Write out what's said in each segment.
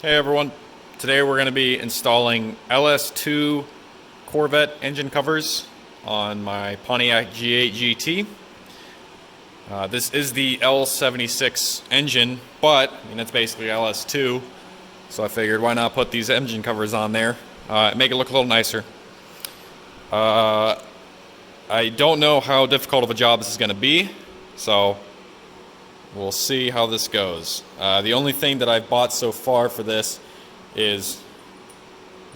Hey everyone, today we're going to be installing LS2 Corvette engine covers on my Pontiac G8 GT. This is the L76 engine, but I mean it's basically LS2, so I figured why not put these engine covers on there, make it look a little nicer. I don't know how difficult of a job this is going to be, so we'll see how this goes. The only thing that I've bought so far for this is,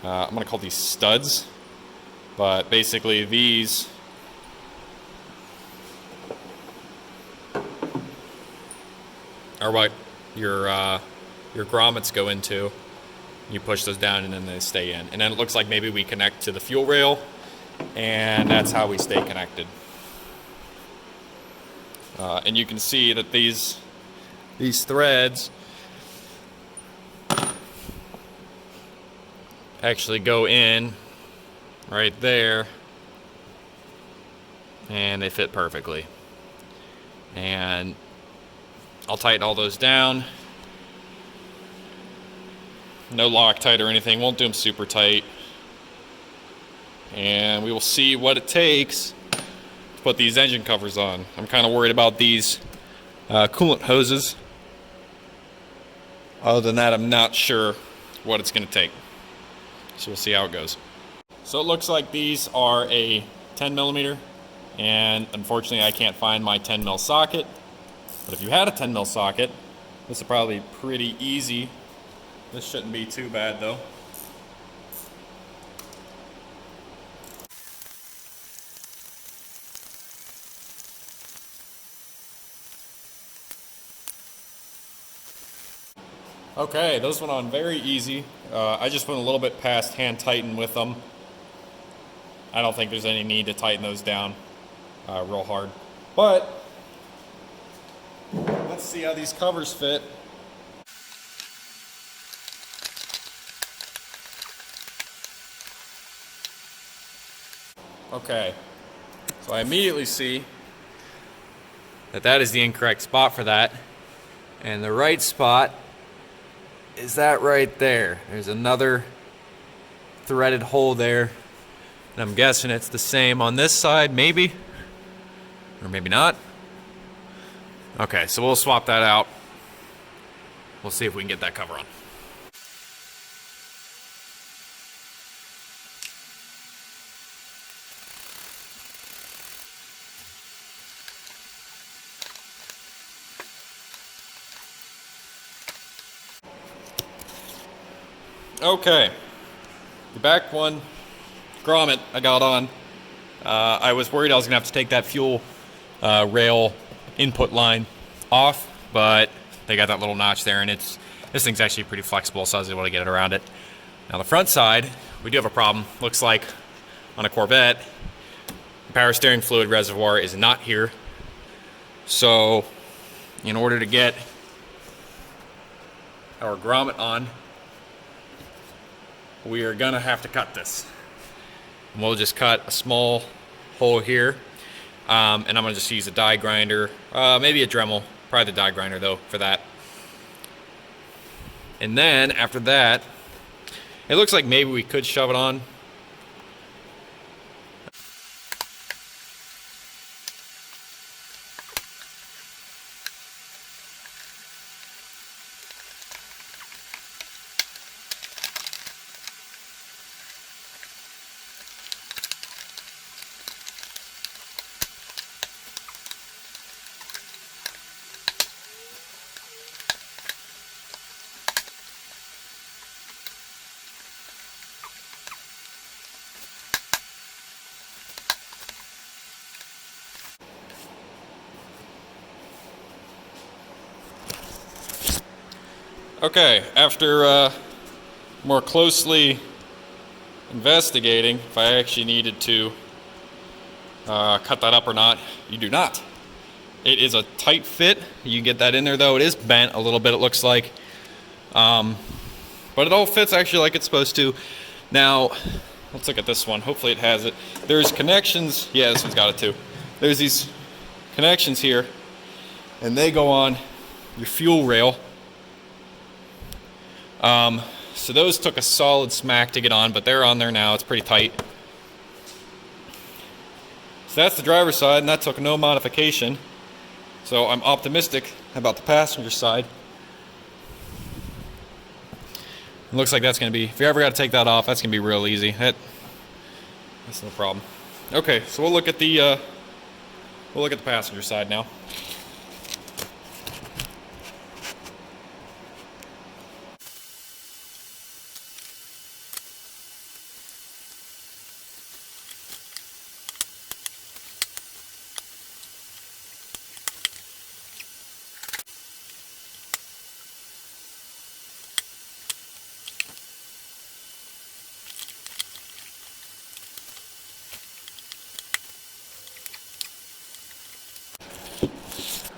I'm going to call these studs, but basically these are what your grommets go into. You push those down and then they stay in. And then it looks like maybe we connect to the fuel rail, and that's how we stay connected. And you can see that these threads actually go in right there, and they fit perfectly. And I'll tighten all those down. No Loctite or anything, won't do them super tight. And we will see what it takes to put these engine covers on. I'm kind of worried about these coolant hoses. Other than that, I'm not sure what it's going to take. So we'll see how it goes. So it looks like these are a 10mm, and unfortunately I can't find my 10mm socket. But if you had a 10mm socket, this is probably pretty easy. This shouldn't be too bad though. Okay, those went on very easy. I just went a little bit past hand tighten with them. I don't think there's any need to tighten those down real hard. But let's see how these covers fit. Okay, so I immediately see that that is the incorrect spot for that. And the right spot is that right there. There's another threaded hole there. And I'm guessing it's the same on this side, maybe. Or maybe not. Okay, so we'll swap that out. We'll see if we can get that cover on. Okay, the back one grommet I got on. I was worried I was gonna have to take that fuel rail input line off, but they got that little notch there, and this thing's actually pretty flexible, so I was able to get it around it. Now the front side, we do have a problem. Looks like on a Corvette, the power steering fluid reservoir is not here. So in order to get our grommet on, we are gonna have to cut this. And we'll just cut a small hole here, and I'm gonna just use a die grinder, maybe a Dremel, probably the die grinder though for that. And then after that, it looks like maybe we could shove it on. Okay, after more closely investigating if I actually needed to cut that up or not, you do not. It is a tight fit. You can get that in there though. It is bent a little bit, it looks like. But it all fits actually like it's supposed to. Now, let's look at this one. Hopefully it has it. There's connections. Yeah, this one's got it too. There's these connections here, and they go on your fuel rail. So those took a solid smack to get on, but they're on there now. It's pretty tight. So that's the driver's side, and that took no modification. So I'm optimistic about the passenger side. It looks like that's going to be, if you ever got to take that off, that's going to be real easy. That's no problem. Okay, so we'll look at the passenger side now.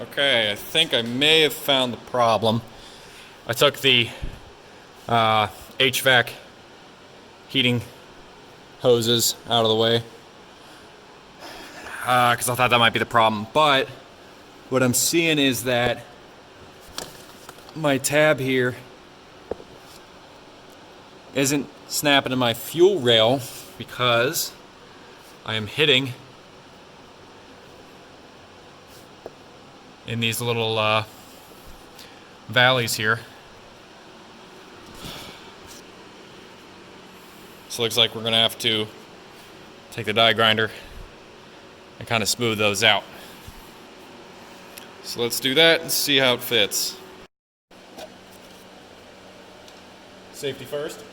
Okay, I think I may have found the problem. I took the HVAC heating hoses out of the way because I thought that might be the problem. But what I'm seeing is that my tab here isn't snapping to my fuel rail because I am hitting in these little valleys here. So it looks like we're gonna have to take the die grinder and kind of smooth those out. So let's do that and see how it fits. Safety first.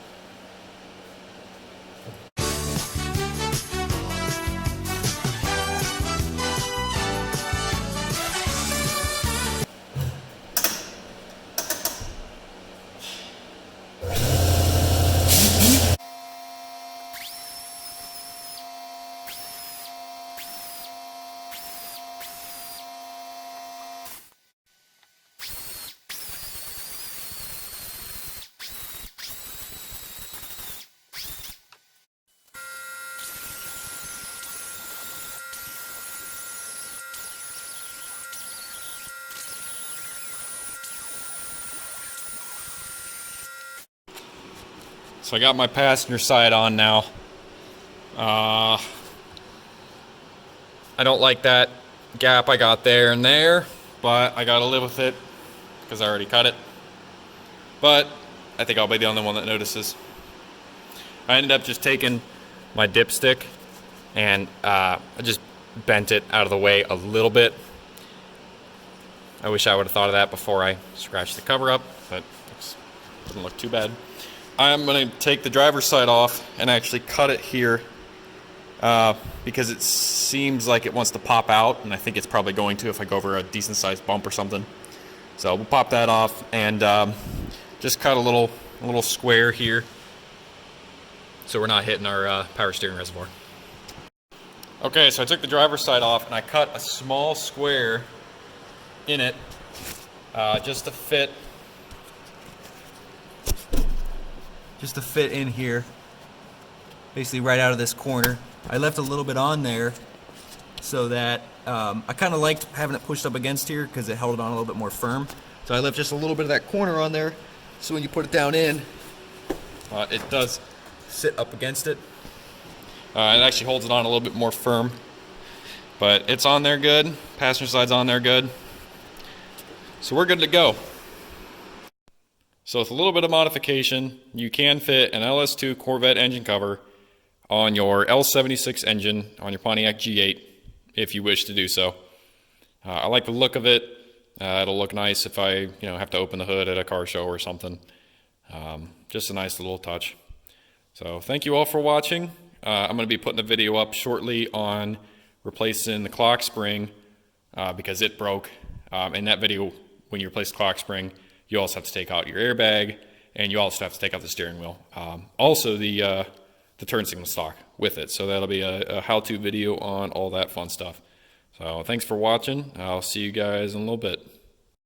So I got my passenger side on now. I don't like that gap I got there and there, but I gotta live with it because I already cut it. But I think I'll be the only one that notices. I ended up just taking my dipstick and I just bent it out of the way a little bit. I wish I would have thought of that before I scratched the cover up, but it doesn't look too bad. I'm going to take the driver's side off and actually cut it here because it seems like it wants to pop out, and I think it's probably going to if I go over a decent sized bump or something. So we'll pop that off and just cut a little square here so we're not hitting our power steering reservoir. Okay, so I took the driver's side off and I cut a small square in it just to fit in here, basically right out of this corner. I left a little bit on there so that I kind of liked having it pushed up against here because it held it on a little bit more firm. So I left just a little bit of that corner on there so when you put it down in, it does sit up against it. It actually holds it on a little bit more firm, but it's on there good. Passenger side's on there good. So we're good to go. So with a little bit of modification, you can fit an LS2 Corvette engine cover on your L76 engine on your Pontiac G8 if you wish to do so. I like the look of it. It'll look nice if I have to open the hood at a car show or something. Just a nice little touch. So thank you all for watching. I'm going to be putting a video up shortly on replacing the clock spring because it broke. In that video, when you replace the clock spring, you also have to take out your airbag, and you also have to take out the steering wheel. Also, the turn signal stock with it. So that'll be a how-to video on all that fun stuff. So thanks for watching. I'll see you guys in a little bit.